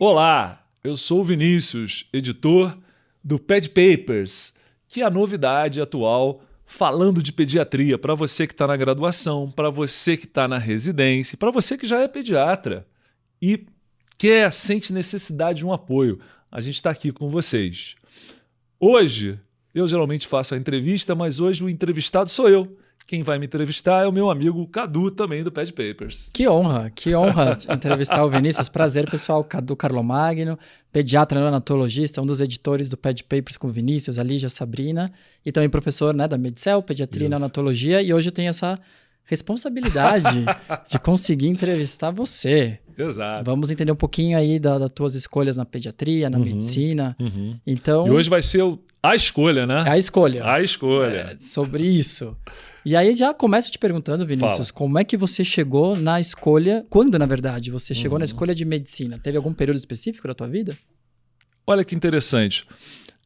Olá, eu sou o Vinícius, editor do Ped Papers, que é a novidade atual falando de pediatria para você que está na graduação, para você que está na residência, para você que já é pediatra e sente necessidade de um apoio. A gente está aqui com vocês. Hoje, eu geralmente faço a entrevista, mas hoje o entrevistado sou eu. Quem vai me entrevistar é o meu amigo Cadu, também do Ped Papers. Que honra entrevistar o Vinícius. Prazer, pessoal. Cadu Carlomagno, pediatra neonatologista, um dos editores do Ped Papers com o Vinícius, a Lígia, a Sabrina, e também professor, né, da Medicel, pediatria e neonatologia. E hoje eu tenho essa responsabilidade de conseguir entrevistar você. Exato. Vamos entender um pouquinho aí das tuas escolhas na pediatria, na medicina. Então, e hoje vai ser a escolha, né? A escolha. A escolha. Sobre isso. E aí já começo te perguntando, Vinícius, como é que você chegou na escolha... Quando, na verdade, você chegou na escolha de medicina? Teve algum período específico da tua vida? Olha que interessante.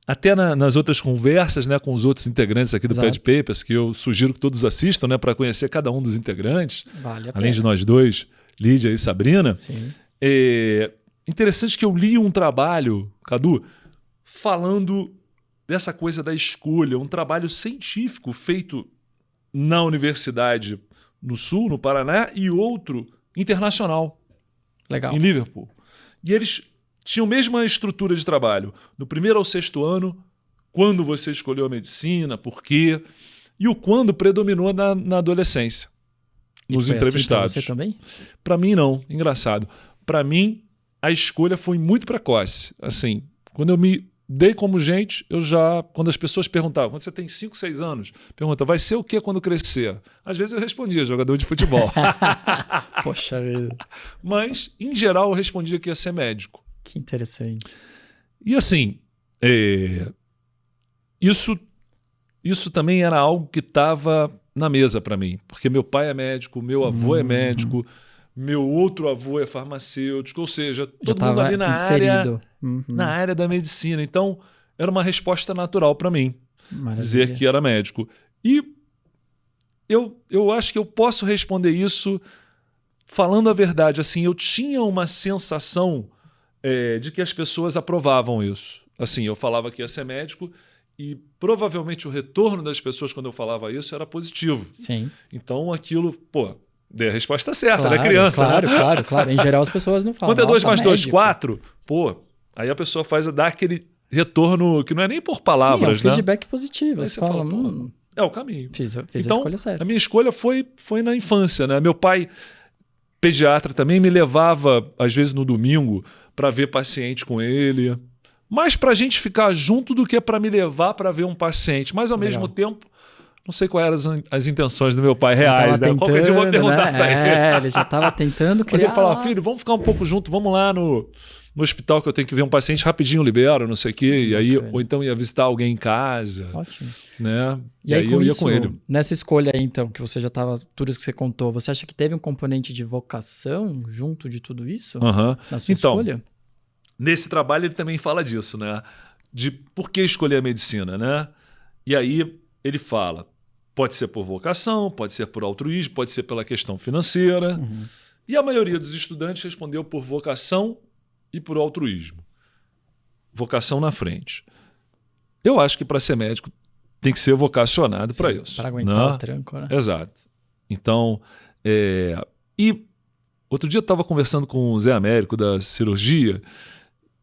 Até nas outras conversas, né, com os outros integrantes aqui do Ped Papers, que eu sugiro que todos assistam, né, para conhecer cada um dos integrantes, vale a além pena. de nós dois, Lídia e Sabrina. Sim. Interessante que eu li um trabalho, Cadu, falando dessa coisa da escolha, um trabalho científico feito na Universidade no Sul, no Paraná, e outro internacional, Legal. em Liverpool. E eles tinham a mesma estrutura de trabalho. Do primeiro ao sexto ano, quando você escolheu a medicina, por quê, e o quando predominou na adolescência, nos entrevistados. Assim pra você também? Para mim, não. Engraçado. Para mim, a escolha foi muito precoce. Assim, quando eu me dei como gente, quando as pessoas perguntavam, quando você tem 5, 6 anos, pergunta, vai ser o que quando crescer? Às vezes eu respondia, jogador de futebol. Poxa vida. Mas, em geral, eu respondia que ia ser médico. Que interessante. E assim, isso também era algo que estava na mesa para mim, porque meu pai é médico, meu avô é médico, meu outro avô é farmacêutico, ou seja, todo mundo ali na área da medicina. Então, era uma resposta natural para mim. Maravilha. Dizer que era médico. E eu acho que eu posso responder isso falando a verdade. Assim, eu tinha uma sensação de que as pessoas aprovavam isso. Assim, eu falava que ia ser médico e provavelmente o retorno das pessoas quando eu falava isso era positivo. Sim. Então, aquilo, dei a resposta certa, né? Criança. Claro. Em geral, as pessoas não falam. Quanto é 2 mais 2? Médico. 4? Aí a pessoa dá aquele retorno que não é nem por palavras, né? feedback positivo. Aí você fala, é o caminho. Fiz então, a escolha certa. A minha escolha foi na infância, né? Meu pai, pediatra, também me levava, às vezes no domingo, para ver paciente com ele. Mais para a gente ficar junto do que para me levar para ver um paciente. Mas, ao mesmo tempo, não sei quais eram as intenções do meu pai reais, né? Qualquer dia eu vou perguntar para ele. Ele já estava tentando criar... Mas ele falava, filho, vamos ficar um pouco junto, vamos lá no hospital que eu tenho que ver um paciente, rapidinho libero, não sei o quê. E aí, ou então ia visitar alguém em casa. Ótimo. Né? E aí eu ia com ele. Nessa escolha aí, então, que você já estava, tudo isso que você contou, você acha que teve um componente de vocação junto de tudo isso? Na sua escolha? Nesse trabalho ele também fala disso, né? De por que escolher a medicina, né? E aí ele fala, pode ser por vocação, pode ser por altruísmo, pode ser pela questão financeira. E a maioria dos estudantes respondeu por vocação e por altruísmo. Vocação na frente. Eu acho que para ser médico tem que ser vocacionado para isso. Para aguentar o tranco, né? Exato. Então, e outro dia eu estava conversando com o Zé Américo da cirurgia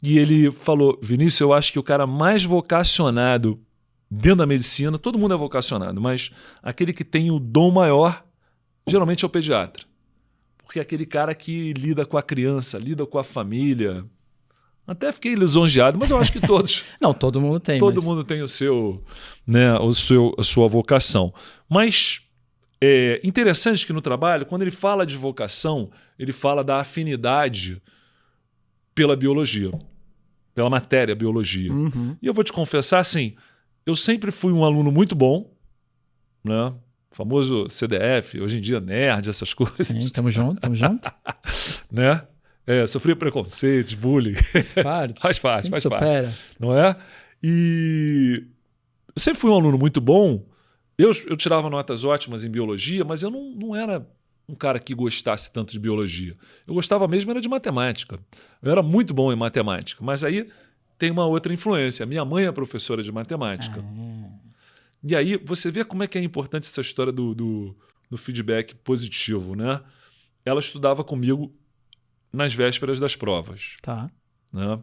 e ele falou, Vinícius, eu acho que o cara mais vocacionado dentro da medicina, todo mundo é vocacionado, mas aquele que tem o dom maior, geralmente é o pediatra. Porque é aquele cara que lida com a criança, lida com a família. Até fiquei lisonjeado, mas eu acho que todos... Não, todo mundo tem. Todo mundo tem a sua vocação. Mas é interessante que no trabalho, quando ele fala de vocação, ele fala da afinidade pela biologia, pela matéria biologia. E eu vou te confessar, assim, eu sempre fui um aluno muito bom, né? O famoso CDF, hoje em dia nerd, essas coisas. Sim, tamo junto. Né? Sofria preconceitos, bullying. Faz parte. Não é? E eu sempre fui um aluno muito bom. Eu tirava notas ótimas em biologia, mas eu não um cara que gostasse tanto de biologia. Eu gostava mesmo era de matemática. Eu era muito bom em matemática, mas aí tem uma outra influência. Minha mãe é professora de matemática. E aí você vê como é que é importante essa história do feedback positivo, né? Ela estudava comigo nas vésperas das provas. Tá. Né?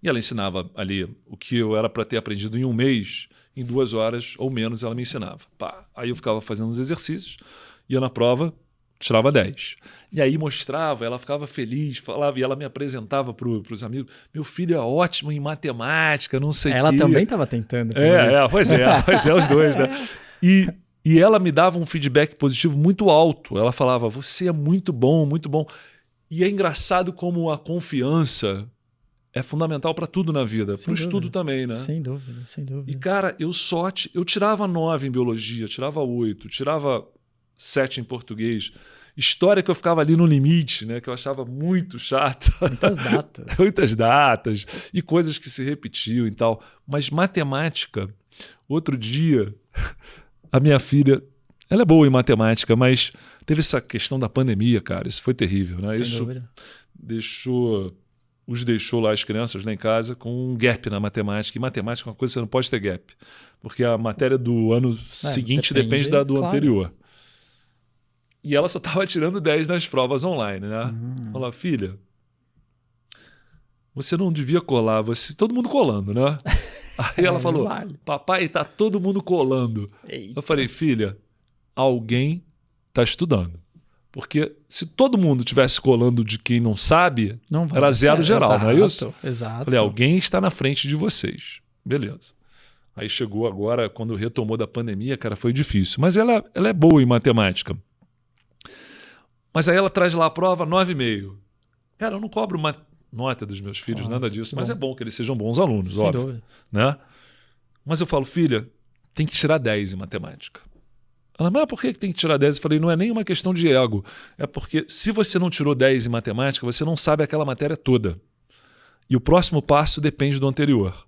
E ela ensinava ali o que eu era para ter aprendido em um mês, em 2 horas ou menos ela me ensinava. Pá. Aí eu ficava fazendo os exercícios, ia na prova, tirava 10. E aí mostrava, ela ficava feliz, falava, e ela me apresentava para os amigos. Meu filho é ótimo em matemática, não sei o quê. Ela também estava tentando. Pois é, os dois, né? E ela me dava um feedback positivo muito alto. Ela falava, você é muito bom, muito bom. E é engraçado como a confiança é fundamental para tudo na vida, para o estudo também, né? Sem dúvida, sem dúvida. E, cara, eu tirava 9 em biologia, tirava 8, tirava 7 em português. História que eu ficava ali no limite, né? Que eu achava muito chata. Muitas datas. Muitas datas e coisas que se repetiam e tal. Mas matemática, outro dia, a minha filha, ela é boa em matemática, mas teve essa questão da pandemia, cara. Isso foi terrível, né? Sem dúvida. Os deixou lá, as crianças lá em casa, com um gap na matemática. E matemática é uma coisa que você não pode ter gap. Porque a matéria do ano seguinte depende da do anterior. E ela só estava tirando 10 nas provas online, né? Falou, filha, você não devia colar, todo mundo colando, né? Aí ela falou, papai, tá todo mundo colando. Eita. Eu falei, filha, alguém tá estudando. Porque se todo mundo tivesse colando de quem não sabe, era zero geral, não é isso? Exato. Falei, alguém está na frente de vocês. Beleza. Aí chegou agora, quando retomou da pandemia, cara, foi difícil. Mas ela é boa em matemática. Mas aí ela traz lá a prova 9,5. Cara, eu não cobro uma nota dos meus filhos, nada disso. Mas é bom que eles sejam bons alunos, sem óbvio. Dúvida. Né? Mas eu falo, filha, tem que tirar 10 em matemática. Ela, mas por que tem que tirar 10? Eu falei, não é nem uma questão de ego. É porque se você não tirou 10 em matemática, você não sabe aquela matéria toda. E o próximo passo depende do anterior.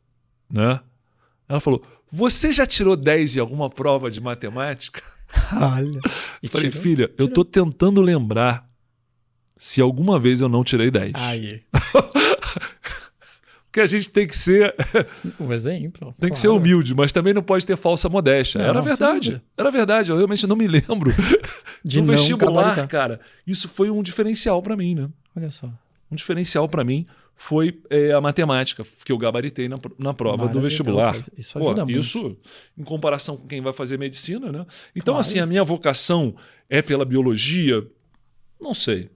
Né? Ela falou, você já tirou 10 em alguma prova de matemática? Olha. Eu falei, filha, eu tô tentando lembrar se alguma vez eu não tirei 10. Aí. Porque a gente tem que ser... Um exemplo. Tem que ser humilde, mas também não pode ter falsa modéstia. Era verdade. Era verdade. Eu realmente não me lembro. De no vestibular, trabalhar. cara, isso foi um diferencial para mim, né? Olha só. Um diferencial para mim foi a matemática, que eu gabaritei na prova do vestibular. Isso ajuda muito. Isso, em comparação com quem vai fazer medicina, né? Então, assim, a minha vocação é pela biologia? Não sei.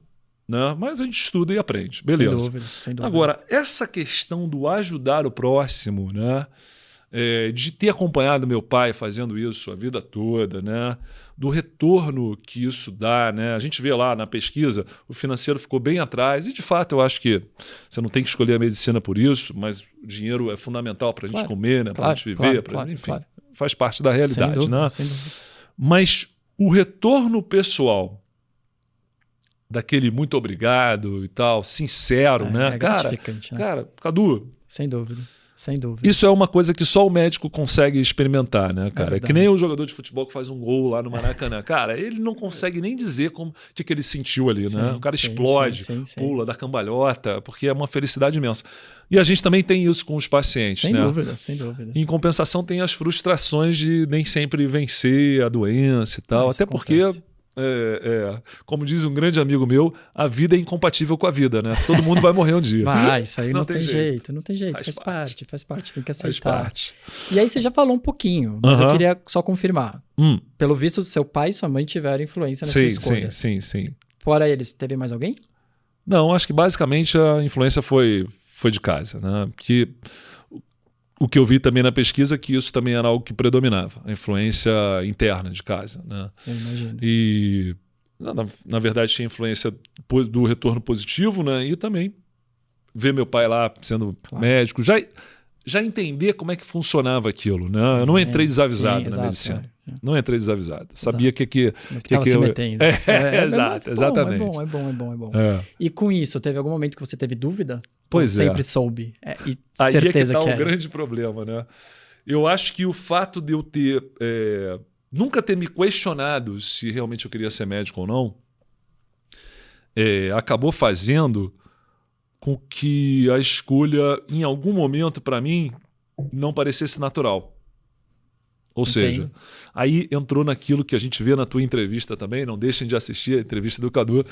Né? Mas a gente estuda e aprende. Beleza. Sem dúvida. Agora, essa questão do ajudar o próximo, né? De ter acompanhado meu pai fazendo isso a vida toda, né? Do retorno que isso dá, né? A gente vê lá na pesquisa, o financeiro ficou bem atrás, e de fato eu acho que você não tem que escolher a medicina por isso, mas o dinheiro é fundamental para a gente comer, né? Para a gente viver, enfim, faz parte da realidade. Sem dúvida, né? sem dúvida. Mas o retorno pessoal daquele muito obrigado e tal, sincero, né? É gratificante, né? Cara, Cadu... Sem dúvida. Sem dúvida. Isso é uma coisa que só o médico consegue experimentar, né, cara? É que nem o jogador de futebol que faz um gol lá no Maracanã. Cara, ele não consegue nem dizer o que ele sentiu ali, né? O cara explode, pula, dá cambalhota, porque é uma felicidade imensa. E a gente também tem isso com os pacientes, sem né? Dúvida, sem dúvida. Em compensação, tem as frustrações de nem sempre vencer a doença e tal. Até porque... como diz um grande amigo meu, a vida é incompatível com a vida, né? Todo mundo vai morrer um dia. Isso aí não tem jeito. Faz parte, tem que aceitar. Faz parte. E aí você já falou um pouquinho, mas eu queria só confirmar. Pelo visto, seu pai e sua mãe tiveram influência na sua escolha. Sim. Fora eles, teve mais alguém? Não, acho que basicamente a influência foi de casa, né? Que o que eu vi também na pesquisa é que isso também era algo que predominava, a influência interna de casa, né? Eu imagino. E, na verdade, tinha influência do retorno positivo, né? E também ver meu pai lá sendo médico, já entender como é que funcionava aquilo, né? Eu não entrei desavisado na medicina. Não entrei desavisado. Sabia que estava se metendo. Exatamente. É bom. E com isso, teve algum momento que você teve dúvida? Pois sempre soube. E aí certeza é que tá que um grande problema, né? Eu acho que o fato de eu ter nunca ter me questionado se realmente eu queria ser médico ou não, acabou fazendo com que a escolha, em algum momento, para mim, não parecesse natural. Ou seja, aí entrou naquilo que a gente vê na tua entrevista também, não deixem de assistir a entrevista do Cadu,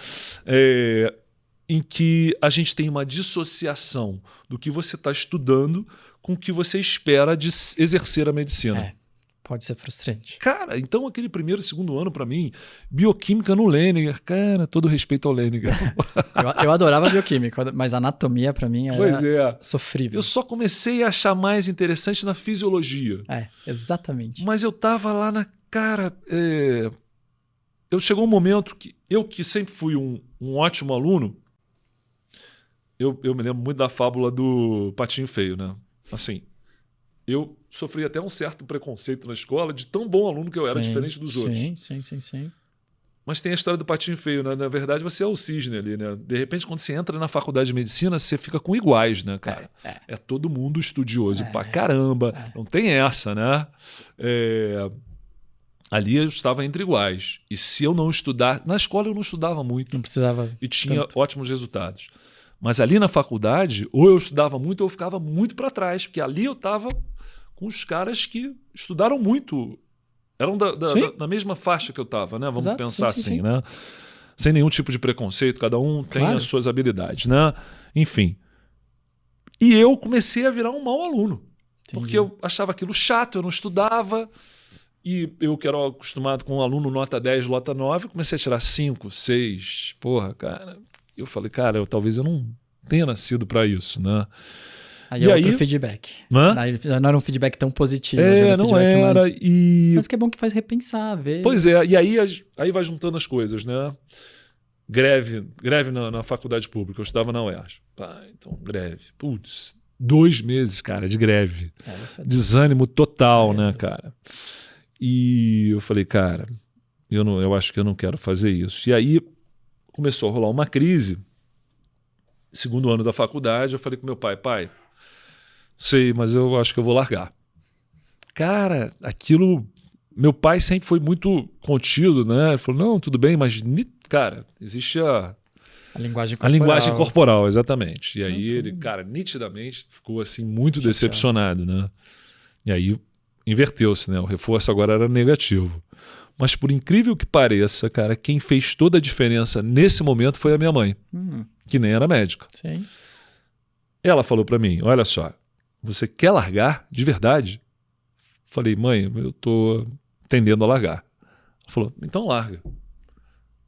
em que a gente tem uma dissociação do que você está estudando com o que você espera de exercer a medicina. Pode ser frustrante. Cara, então aquele primeiro e segundo ano para mim, bioquímica no Lêniger, cara, todo respeito ao Lêniger. eu adorava bioquímica, mas anatomia para mim era sofrível. Eu só comecei a achar mais interessante na fisiologia. Exatamente. Mas eu tava lá na cara... Eu chegou um momento que eu, que sempre fui um ótimo aluno, eu me lembro muito da fábula do Patinho Feio, né? Assim, eu sofri até um certo preconceito na escola de tão bom aluno que eu era, diferente dos outros. Sim. Mas tem a história do Patinho Feio, né? Na verdade, você é o cisne ali, né? De repente, quando você entra na faculdade de medicina, você fica com iguais, né, cara? É todo mundo estudioso pra caramba. Não tem essa, né? Ali eu estava entre iguais. E se eu não estudar... Na escola eu não estudava muito. Não precisava e tinha ótimos resultados. Mas ali na faculdade, ou eu estudava muito ou eu ficava muito para trás, porque ali eu estava com os caras que estudaram muito. Eram da mesma faixa que eu estava, né? Vamos pensar assim, né? Sem nenhum tipo de preconceito, cada um tem as suas habilidades, né? Enfim. E eu comecei a virar um mau aluno. Porque eu achava aquilo chato, eu não estudava. E eu que era acostumado com um aluno nota 10, nota 9, comecei a tirar 5, 6. Porra, cara... Eu falei, cara, talvez eu não tenha nascido para isso, né? Aí é outro feedback. Já não era um feedback tão positivo. Não era. Mas que é bom que faz repensar, ver. Pois é, e aí vai juntando as coisas, né? Greve na faculdade pública, eu estudava na UERJ. Então, greve. Putz, 2 meses, cara, de greve. Desânimo total, né, cara? E eu falei, cara, eu acho que eu não quero fazer isso. E aí começou a rolar uma crise. Segundo ano da faculdade, eu falei com meu pai, sei, mas eu acho que eu vou largar. Cara, aquilo... Meu pai sempre foi muito contido, né? Ele falou, não, tudo bem, mas, cara, existe a linguagem corporal, exatamente. E aí ele, cara, nitidamente ficou assim muito decepcionado, né? E aí inverteu-se, né? O reforço agora era negativo. Mas por incrível que pareça, cara, quem fez toda a diferença nesse momento foi a minha mãe, que nem era médica. Sim. Ela falou para mim, olha só, você quer largar de verdade? Falei, mãe, eu tô tendendo a largar. Ela falou, então larga.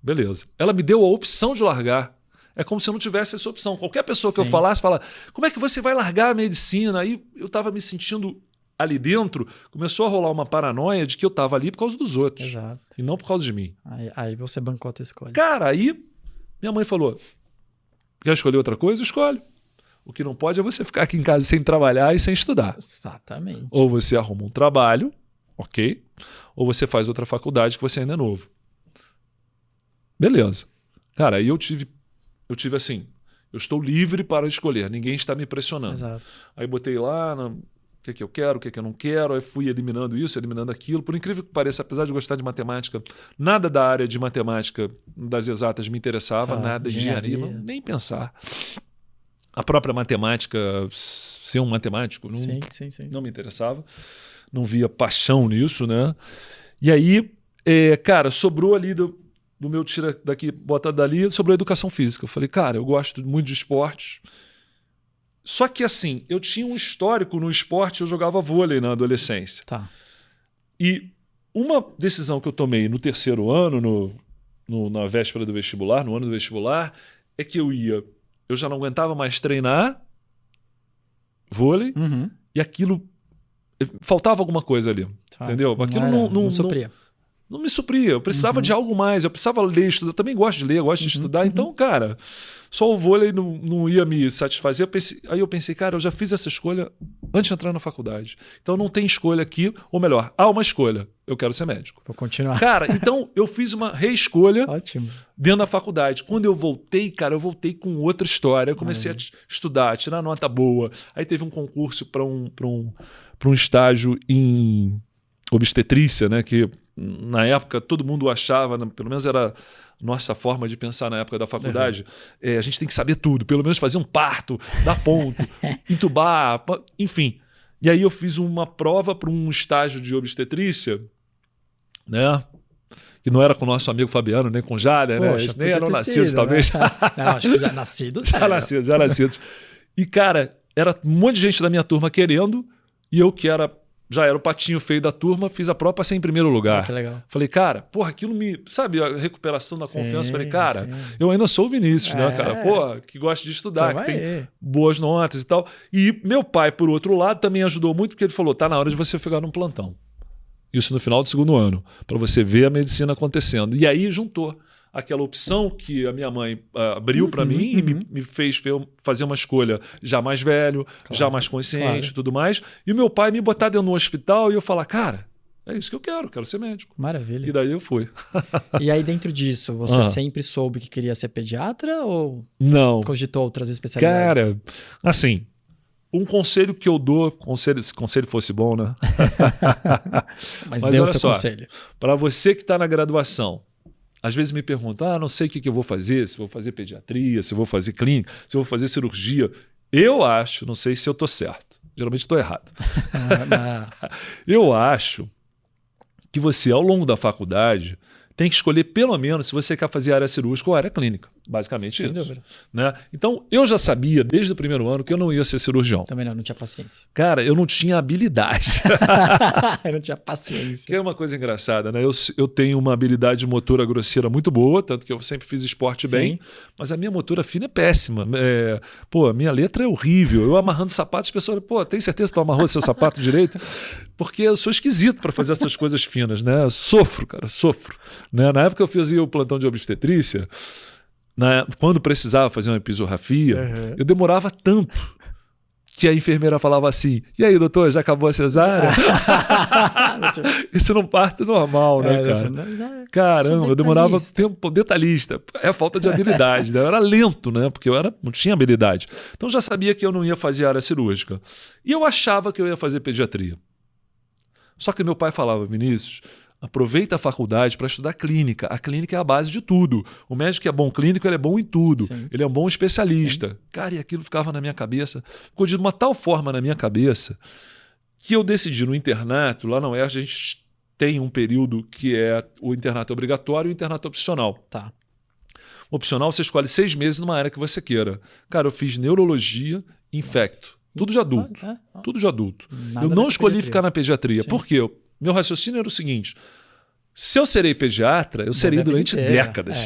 Beleza. Ela me deu a opção de largar. É como se eu não tivesse essa opção. Qualquer pessoa que eu falasse, fala, como é que você vai largar a medicina? Aí eu tava me sentindo... ali dentro, começou a rolar uma paranoia de que eu estava ali por causa dos outros. Exato. E não por causa de mim. Aí você bancou a tua escolha. Cara, aí minha mãe falou, quer escolher outra coisa? Escolhe. O que não pode é você ficar aqui em casa sem trabalhar e sem estudar. Exatamente. Ou você arruma um trabalho, ok? Ou você faz outra faculdade que você ainda é novo. Beleza. Cara, aí eu tive assim, eu estou livre para escolher, ninguém está me pressionando. Exato. Aí botei lá... O que eu quero, o que eu não quero, aí fui eliminando isso, eliminando aquilo. Por incrível que pareça, apesar de gostar de matemática, nada da área de matemática das exatas me interessava, nada de engenharia, nem pensar. A própria matemática, ser um matemático, não me interessava. Não via paixão nisso, né? E aí, cara, sobrou ali do meu tira daqui, bota dali, sobrou a educação física. Eu falei, cara, eu gosto muito de esportes. Só que assim, eu tinha um histórico no esporte, eu jogava vôlei na adolescência. Tá. E uma decisão que eu tomei no 3º ano, na véspera do vestibular, no ano do vestibular, é que eu já não aguentava mais treinar vôlei, e aquilo, faltava alguma coisa ali, entendeu? Aquilo não supria. Não me supria, eu precisava de algo mais, eu precisava ler, estudar. Eu também gosto de ler, gosto de estudar, então, cara, só o vôlei não ia me satisfazer. Aí eu pensei, cara, eu já fiz essa escolha antes de entrar na faculdade. Então não tem escolha aqui, ou melhor, há uma escolha, eu quero ser médico. Vou continuar. Cara, então eu fiz uma reescolha Ótimo. Dentro da faculdade. Quando eu voltei, cara, eu voltei com outra história. Eu comecei a estudar, a tirar nota boa. Aí teve um concurso para um estágio em obstetrícia, né, que na época, todo mundo achava, pelo menos era nossa forma de pensar na época da faculdade, a gente tem que saber tudo, pelo menos fazer um parto, dar ponto, entubar, enfim. E aí eu fiz uma prova para um estágio de obstetrícia, né? Que não era com o nosso amigo Fabiano, nem com o Jader, né? Eles nem eram nascidos, talvez. Né? Não, acho que já nascidos. Já nascidos. E, cara, era um monte de gente da minha turma querendo, e eu que já era o patinho feio da turma, fiz a prova, passei em primeiro lugar. Que legal. Falei, cara, porra, aquilo sabe, a recuperação da confiança. Falei, cara, eu ainda sou o Vinícius, né, cara? Porra, que gosta de estudar, que tem boas notas e tal. E meu pai, por outro lado, também ajudou muito, porque ele falou, tá na hora de você ficar num plantão. Isso no final do segundo ano, para você ver a medicina acontecendo. E aí juntou aquela opção que a minha mãe abriu para mim e me fez fazer uma escolha já mais velho, já mais consciente e tudo mais. E o meu pai me botar dentro do hospital e eu falar, cara, é isso que eu quero ser médico. Maravilha. E daí eu fui. E aí dentro disso, você sempre soube que queria ser pediatra ou não cogitou outras especialidades? Cara, assim, um conselho que eu dou, se conselho fosse bom, né? Mas deu seu conselho. Para você que está na graduação, às vezes me perguntam, não sei o que eu vou fazer, se vou fazer pediatria, se vou fazer clínica, se vou fazer cirurgia. Eu acho, não sei se eu estou certo, geralmente estou errado. Eu acho que você, ao longo da faculdade, tem que escolher pelo menos se você quer fazer área cirúrgica ou área clínica. Basicamente Sem isso. dúvida. Né? Então, eu já sabia desde o primeiro ano que eu não ia ser cirurgião. Também não tinha paciência. Cara, eu não tinha habilidade. Eu não tinha paciência. Que é uma coisa engraçada, né? Eu tenho uma habilidade motora grosseira muito boa, tanto que eu sempre fiz esporte bem, mas a minha motora fina é péssima. A minha letra é horrível. Eu amarrando sapatos, as pessoas, tem certeza que tu amarrou seu sapato direito? Porque eu sou esquisito para fazer essas coisas finas, né? Eu sofro, cara, sofro. Né? Na época eu fazia o plantão de obstetrícia, quando precisava fazer uma episorrafia, eu demorava tanto que a enfermeira falava assim, e aí, doutor, já acabou a cesárea? Isso não parto normal, né, cara? Caramba, eu demorava tempo, detalhista. É falta de habilidade, né? Eu era lento, né? Porque não tinha habilidade. Então já sabia que eu não ia fazer área cirúrgica. E eu achava que eu ia fazer pediatria. Só que meu pai falava, Vinícius, aproveita a faculdade para estudar clínica. A clínica é a base de tudo. O médico que é bom clínico, ele é bom em tudo. Sim. Ele é um bom especialista. Sim. Cara, e aquilo ficava na minha cabeça. Ficou de uma tal forma na minha cabeça que eu decidi no internato, lá na UERJ, a gente tem um período que é o internato obrigatório e o internato opcional. Tá. Opcional, você escolhe 6 meses numa área que você queira. Cara, eu fiz neurologia, infecto. Tudo de adulto. Tudo de adulto. Eu não escolhi ficar na pediatria. Sim. Por quê? Meu raciocínio era o seguinte, se eu serei pediatra, eu serei durante décadas.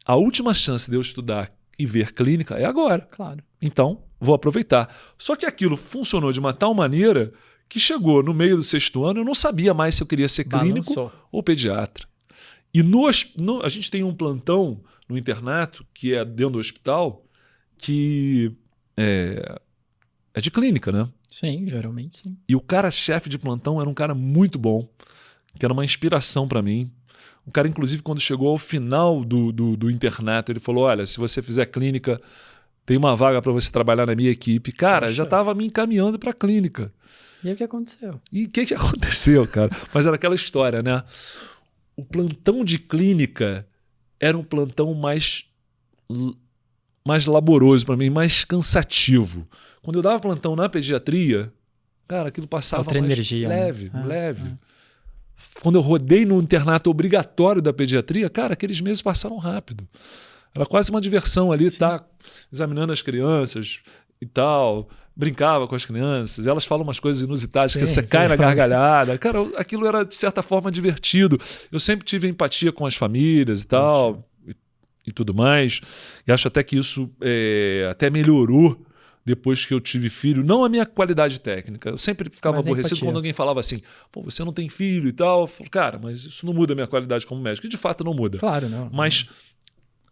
A última chance de eu estudar e ver clínica é agora. Claro. Então, vou aproveitar. Só que aquilo funcionou de uma tal maneira que chegou no meio do 6º ano, eu não sabia mais se eu queria ser clínico ou pediatra. E a gente tem um plantão no internato, que é dentro do hospital, que é de clínica, né? Sim, geralmente sim. E o cara-chefe de plantão era um cara muito bom, que era uma inspiração para mim. O cara, inclusive, quando chegou ao final do internato, ele falou, olha, se você fizer clínica, tem uma vaga para você trabalhar na minha equipe. Cara, já estava me encaminhando para a clínica. E aí o que aconteceu? E o que aconteceu, cara? Mas era aquela história, né? O plantão de clínica era um plantão mais laboroso para mim, mais cansativo. Quando eu dava plantão na pediatria, cara, aquilo passava outra mais energia, leve. Quando eu rodei no internato obrigatório da pediatria, cara, aqueles meses passaram rápido. Era quase uma diversão ali, estar examinando as crianças e tal, brincava com as crianças, elas falam umas coisas inusitadas que você cai na gargalhada. Cara, aquilo era, de certa forma, divertido. Eu sempre tive empatia com as famílias e tal, e tudo mais. E acho até que isso até melhorou depois que eu tive filho. Não a minha qualidade técnica. Eu sempre ficava aborrecido quando alguém falava assim, pô, você não tem filho e tal. Eu falo, cara, mas isso não muda a minha qualidade como médico. E de fato não muda. Claro, não. Mas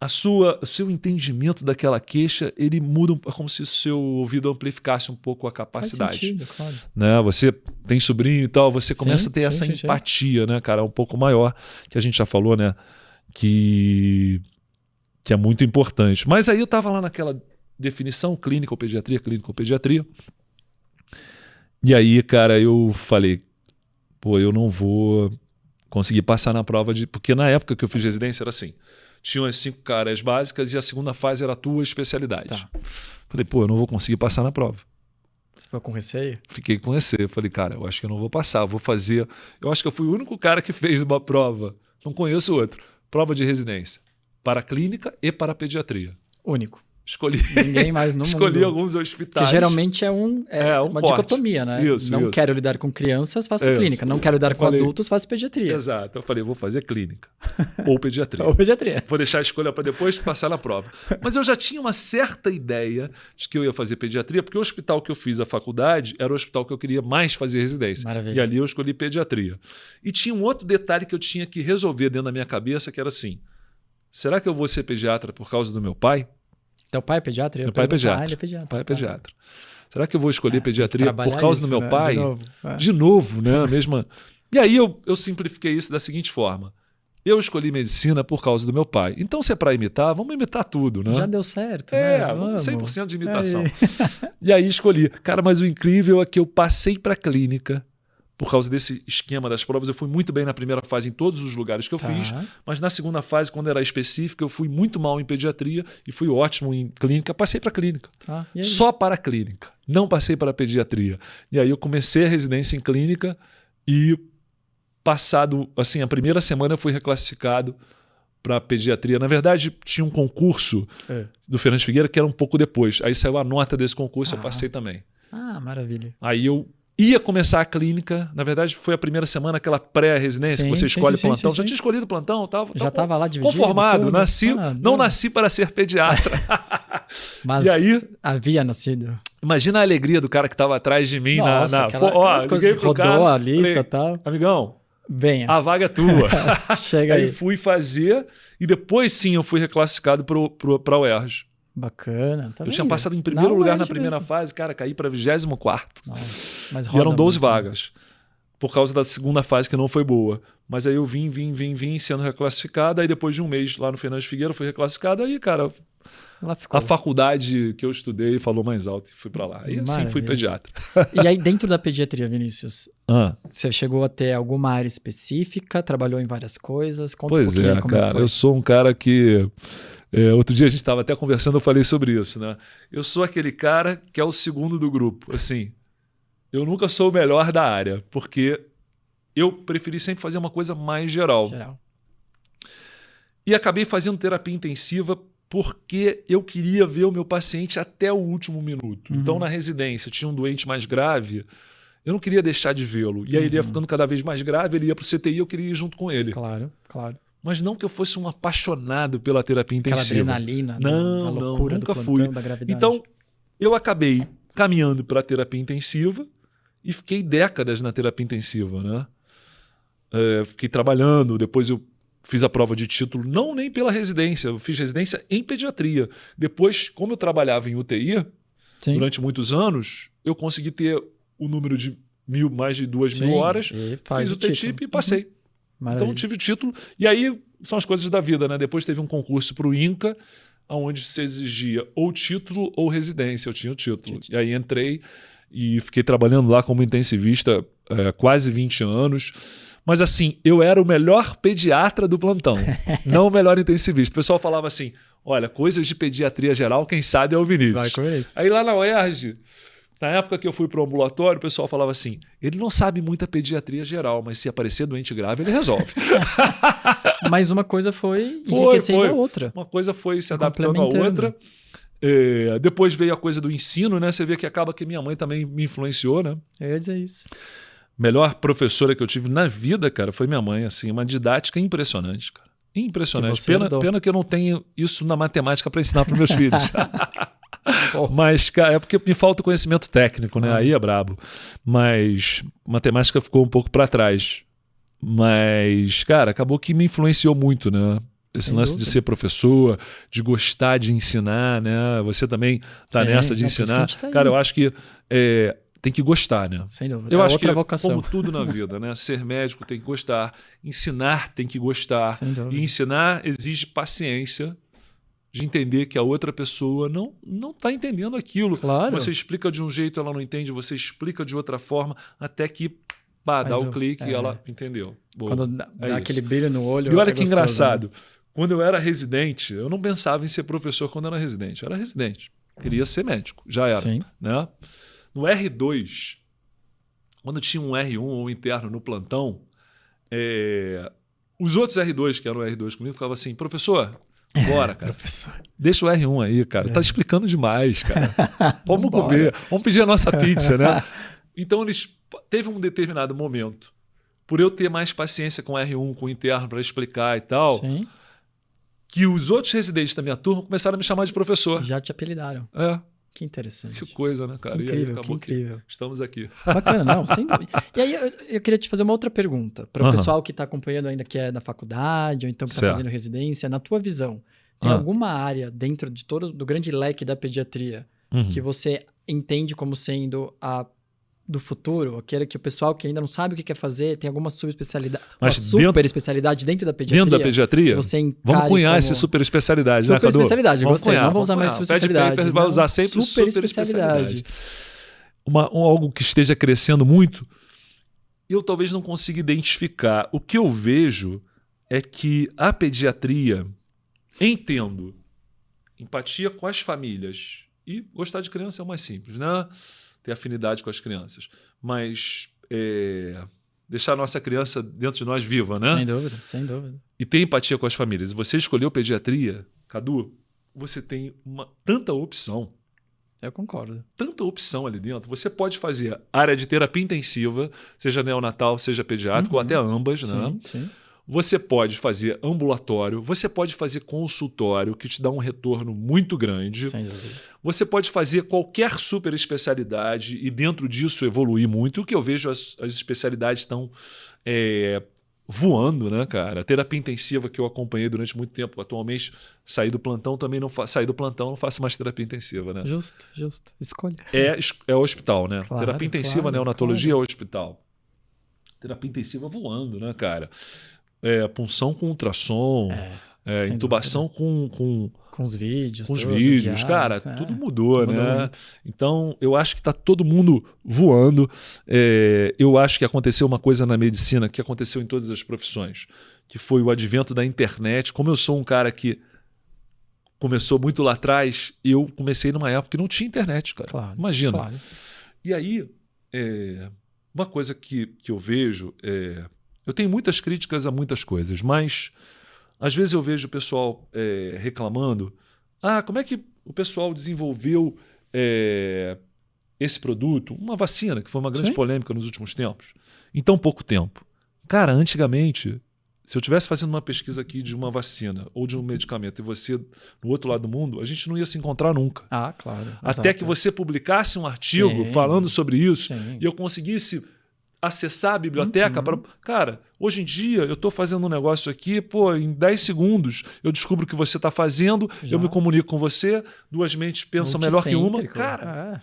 o seu entendimento daquela queixa, ele muda, como se o seu ouvido amplificasse um pouco a capacidade. Faz sentido, claro. Né? Você tem sobrinho e tal, você começa a ter essa empatia, né, cara, um pouco maior, que a gente já falou, né, que é muito importante. Mas aí eu estava lá naquela definição clínica ou pediatria. E aí, cara, eu falei, pô, eu não vou Consegui passar na prova porque na época que eu fiz residência era assim. Tinham as 5 áreas básicas e a segunda fase era a tua especialidade. Tá. Falei, pô, eu não vou conseguir passar na prova. Você ficou com receio? Fiquei com receio. Falei, cara, eu acho que eu não vou passar. Eu vou fazer... Eu acho que eu fui o único cara que fez uma prova. Não conheço outro. Prova de residência. Para clínica e para pediatria. Único. Escolhi, Ninguém mais no escolhi mundo. alguns hospitais. Que geralmente é uma corte. dicotomia, né? Isso, não isso. quero lidar com crianças, faço Isso. clínica. Não quero lidar com Falei- adultos, faço pediatria. Exato. Eu falei, vou fazer clínica ou pediatria. Ou pediatria. Vou deixar a escolha para depois passar na prova. Mas eu já tinha uma certa ideia de que eu ia fazer pediatria, porque o hospital que eu fiz a faculdade era o hospital que eu queria mais fazer residência. Maravilha. E ali eu escolhi pediatria. E tinha um outro detalhe que eu tinha que resolver dentro da minha cabeça, que era assim, será que eu vou ser pediatra por causa do meu pai? Teu pai é pediatra? Meu pai é pediatra. Ah, ele é pediatra. Meu pai é pediatra. Será que eu vou escolher pediatria por Trabalhar causa isso, do meu né? pai? De novo. É. De novo, né? A mesma... E aí eu simplifiquei isso da seguinte forma. Eu escolhi medicina por causa do meu pai. Então, se é para imitar, vamos imitar tudo, né? Já deu certo, É, né? Vamos. 100% de imitação. Aí. E aí escolhi. Cara, mas o incrível é que eu passei para clínica por causa desse esquema das provas. Eu fui muito bem na primeira fase em todos os lugares que eu Tá. fiz, mas na segunda fase, quando era específica, eu fui muito mal em pediatria e fui ótimo em clínica. Passei para clínica. Tá. E aí? Só para a clínica. Não passei para a pediatria. E aí eu comecei a residência em clínica e passado, assim, a primeira semana eu fui reclassificado para pediatria. Na verdade, tinha um concurso do Fernandes Figueira que era um pouco depois. Aí saiu a nota desse concurso, eu passei também. Ah, maravilha. Aí eu ia começar a clínica. Na verdade, foi a primeira semana, aquela pré-residência que Sim, você sim, escolhe sim, plantão. sim, Já sim. tinha escolhido plantão, Já estava lá dividido. conformado. tudo. Nasci, Ah, não nasci para ser pediatra. Mas E aí- havia nascido. Imagina a alegria do cara que estava atrás de mim Nossa, aquelas liguei coisas que pro rodou cara, a lista e falei, tal. amigão, Venha. a vaga é tua. Chega Aí aí. fui fazer e depois sim eu fui reclassificado para o UERJ. Bacana. Tá Eu vendo? tinha passado em primeiro Não, lugar é na isso primeira mesmo. fase, cara, caí para 24º. Nossa, mas E roda eram 12 muito, né? vagas. Por causa da segunda fase que não foi boa. Mas aí eu vim sendo reclassificado. Aí depois de um mês lá no Fernandes Figueira eu fui reclassificado. Aí, cara, Lá ficou. a faculdade que eu estudei falou mais alto e fui para lá. E assim fui Maravilha. pediatra. E aí, dentro da pediatria, Vinícius, Ah, você chegou a ter alguma área específica? Trabalhou em várias coisas? Conta um pois pouquinho é, como cara. foi. Eu sou um cara que... outro dia a gente estava até conversando, eu falei sobre isso, né? Eu sou aquele cara que é o segundo do grupo. Assim, eu nunca sou o melhor da área, porque eu preferi sempre fazer uma coisa mais geral. Geral. E acabei fazendo terapia intensiva porque eu queria ver o meu paciente até o último minuto. Uhum. Então, na residência, tinha um doente mais grave, eu não queria deixar de vê-lo. E aí ele ia ficando cada vez mais grave, ele ia para o CTI, eu queria ir junto com ele. Claro, claro. Mas não que eu fosse um apaixonado pela terapia Aquela intensiva. adrenalina, Não, da não, loucura nunca do plantão, fui. da gravidade. Então, eu acabei caminhando para a terapia intensiva e fiquei décadas na terapia intensiva, né? Fiquei trabalhando, depois eu fiz a prova de título, não nem pela residência, eu fiz residência em pediatria. Depois, como eu trabalhava em UTI Sim. durante muitos anos, eu consegui ter o número de mais de 2.000 Sim, horas, e faz fiz o título. TTIP e passei. Maravilha. Então tive o título. E aí são as coisas da vida, né? Depois teve um concurso para o INCA, onde se exigia ou título ou residência. Eu tinha o título. E aí entrei e fiquei trabalhando lá como intensivista quase 20 anos. Mas assim, eu era o melhor pediatra do plantão, não o melhor intensivista. O pessoal falava assim, olha, coisas de pediatria geral, quem sabe é o Vinícius. Vai com isso. Aí lá na UERJ, na época que eu fui para o ambulatório, o pessoal falava assim, ele não sabe muita pediatria geral, mas se aparecer doente grave, ele resolve. Mas uma coisa foi enriquecendo foi. a outra. Uma coisa foi se adaptando à Complementando. outra. Depois veio a coisa do ensino, né? Você vê que acaba que minha mãe também me influenciou, né? Eu ia dizer isso. Melhor professora que eu tive na vida, cara, foi minha mãe, assim, uma didática impressionante, cara. Impressionante. Que você herdou. Pena que eu não tenho isso na matemática para ensinar para meus filhos. Pô. Mas, cara, é porque me falta conhecimento técnico, né? Ah. Aí é brabo. Mas matemática ficou um pouco para trás. Mas, cara, acabou que me influenciou muito, né? Esse Sem lance dúvida. de ser professor, de gostar de ensinar, né? Você também tá Sim, nessa de não, por isso que a ensinar. gente tá aí. Cara, eu acho que tem que gostar, né? Sem dúvida. Eu é acho outra que, vocação. como tudo na vida, né? Ser médico tem que gostar, ensinar tem que gostar. Sem dúvida. E ensinar exige paciência de entender que a outra pessoa não está entendendo aquilo. Claro. Você explica de um jeito, ela não entende, você explica de outra forma, até que dá Mas o clique e ela entendeu. Boa, quando dá isso. aquele brilho no olho. E olha que gostoso, engraçado. Né? Quando eu era residente, eu não pensava em ser professor quando eu era residente. Eu era residente. Queria ser médico. Já era. Sim. Né? No R2, quando tinha um R1 ou um interno no plantão, os outros R2, que eram R2 comigo, ficavam assim, professor, bora, cara. Professor. Deixa o R1 aí, cara. Tá explicando demais, cara. Vamos comer. Vamos pedir a nossa pizza, né? Então, teve um determinado momento, por eu ter mais paciência com o R1, com o interno para explicar e tal, Sim. que os outros residentes da minha turma começaram a me chamar de professor. Já te apelidaram. Que interessante. Que coisa, né, cara? Que incrível, e aí acabou que incrível. Estamos aqui. Bacana, não, sem dúvida. E aí eu queria te fazer uma outra pergunta. Para o pessoal que está acompanhando ainda, que é da faculdade, ou então que está fazendo residência, na tua visão, tem alguma área dentro de do grande leque da pediatria que você entende como sendo a do futuro, aquele que o pessoal que ainda não sabe o que quer fazer, tem alguma subespecialidade, especialidade dentro da pediatria? Dentro da pediatria? Que você vamos cunhar essa super especialidade, super especialidade, vamos gostei. Cunhar, não vamos usar mais super especialidade. Vai usar sempre super especialidade. Algo que esteja crescendo muito, eu talvez não consiga identificar. O que eu vejo é que a pediatria, entendo, empatia com as famílias, e gostar de criança é o mais simples, né? Ter afinidade com as crianças. Mas deixar a nossa criança dentro de nós viva, né? Sem dúvida, sem dúvida. E ter empatia com as famílias. E você escolheu pediatria, Cadu, você tem tanta opção. Eu concordo. Tanta opção ali dentro. Você pode fazer área de terapia intensiva, seja neonatal, seja pediátrico, ou até ambas, né? Sim. Você pode fazer ambulatório, você pode fazer consultório, que te dá um retorno muito grande. Sem dúvida. Você pode fazer qualquer super especialidade e dentro disso evoluir muito. O que eu vejo, as especialidades estão voando, né, cara? A terapia intensiva que eu acompanhei durante muito tempo. Atualmente, saí do plantão, não faço mais terapia intensiva, né? Justo. Escolha. É hospital, né? Claro, terapia intensiva, neonatologia claro. é hospital. Terapia intensiva voando, né, cara? Punção com ultrassom, intubação com os vídeos. Com os vídeos, guiado, cara, tudo mudou, né? Muito. Então, eu acho que está todo mundo voando. Eu acho que aconteceu uma coisa na medicina que aconteceu em todas as profissões, que foi o advento da internet. Como eu sou um cara que começou muito lá atrás, eu comecei numa época que não tinha internet, cara. Claro, imagina. Claro. E aí, uma coisa que eu vejo eu tenho muitas críticas a muitas coisas, mas às vezes eu vejo o pessoal reclamando: como é que o pessoal desenvolveu esse produto? Uma vacina, que foi uma grande polêmica nos últimos tempos, em tão pouco tempo. Cara, antigamente, se eu estivesse fazendo uma pesquisa aqui de uma vacina ou de um medicamento e você no outro lado do mundo, a gente não ia se encontrar nunca. Claro. Até que você publicasse um artigo falando sobre isso e eu conseguisse acessar a biblioteca. Cara, hoje em dia eu estou fazendo um negócio aqui, em 10 segundos eu descubro o que você está fazendo, eu me comunico com você, duas mentes pensam melhor que uma. Cara,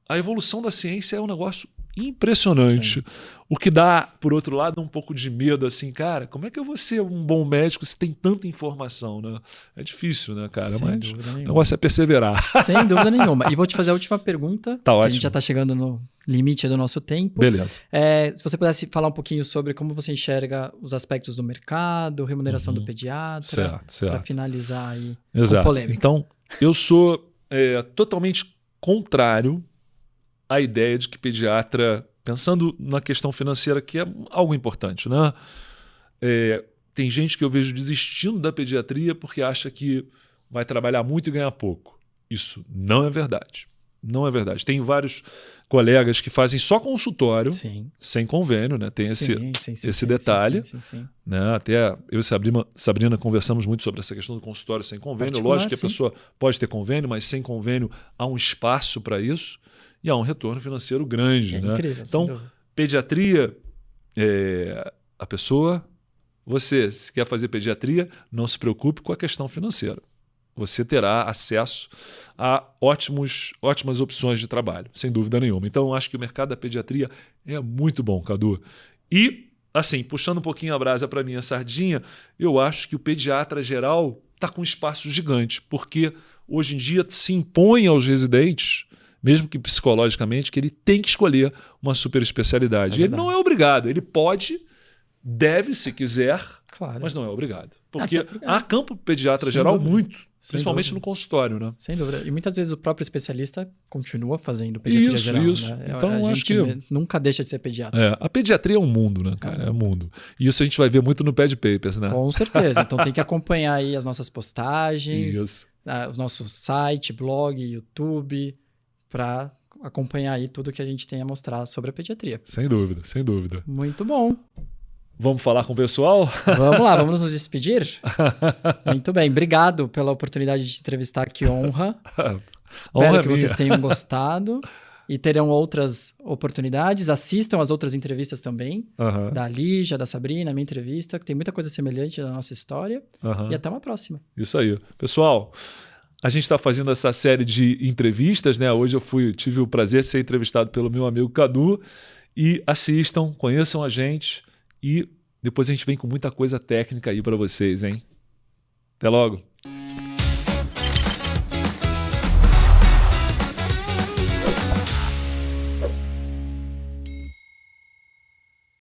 a evolução da ciência é um negócio impressionante. O que dá, por outro lado, um pouco de medo, assim, cara, como é que eu vou ser um bom médico se tem tanta informação, né? É difícil, né, cara? Mas o negócio é perseverar. Sem dúvida nenhuma. E vou te fazer a última pergunta, que ótimo. A gente já está chegando no limite do nosso tempo. Beleza. Se você pudesse falar um pouquinho sobre como você enxerga os aspectos do mercado, remuneração do pediatra, para finalizar aí com polêmica. Então, eu sou totalmente contrário à ideia de que pediatra, pensando na questão financeira, que é algo importante, né? Tem gente que eu vejo desistindo da pediatria porque acha que vai trabalhar muito e ganhar pouco. Isso não é verdade. Não é verdade. Tem vários colegas que fazem só consultório, sem convênio, né? Tem esse detalhe. Sim. Né? Até eu e Sabrina conversamos muito sobre essa questão do consultório sem convênio. Particular, lógico que a pessoa pode ter convênio, mas sem convênio há um espaço para isso e há um retorno financeiro grande. Né? Incrível, então, pediatria, a pessoa, você, se quer fazer pediatria, não se preocupe com a questão financeira. Você terá acesso a ótimas opções de trabalho, sem dúvida nenhuma. Então, eu acho que o mercado da pediatria é muito bom, Cadu. E, assim, puxando um pouquinho a brasa para minha sardinha, eu acho que o pediatra geral está com um espaço gigante, porque hoje em dia se impõe aos residentes mesmo que psicologicamente, que ele tem que escolher uma super especialidade. E ele não é obrigado, ele pode, deve, se quiser, Claro. mas não é obrigado. Porque Até porque- há campo pediatra Sem geral dúvida. muito, Sem principalmente dúvida. no consultório, né? Sem dúvida. E muitas vezes o próprio especialista continua fazendo pediatria geral. Isso. Né? Então, a acho gente que nunca deixa de ser pediatra. a pediatria é um mundo, né, cara? É um mundo. E isso a gente vai ver muito no Ped Papers, né? Com certeza. Então tem que acompanhar aí as nossas postagens, Isso. os nossos site, blog, YouTube, para acompanhar aí tudo que a gente tem a mostrar sobre a pediatria. Sem dúvida, sem dúvida. Muito bom. Vamos falar com o pessoal? Vamos lá, vamos nos despedir? Muito bem, obrigado pela oportunidade de te entrevistar, que honra. Espero Honra que vocês minha. tenham gostado e terão outras oportunidades. Assistam as outras entrevistas também, Aham, da Lígia, da Sabrina, minha entrevista, que tem muita coisa semelhante na nossa história. aham. E até uma próxima. Isso aí. Pessoal, a gente está fazendo essa série de entrevistas, né? Hoje eu tive o prazer de ser entrevistado pelo meu amigo Cadu. E assistam, conheçam a gente e depois a gente vem com muita coisa técnica aí para vocês, hein? Até logo.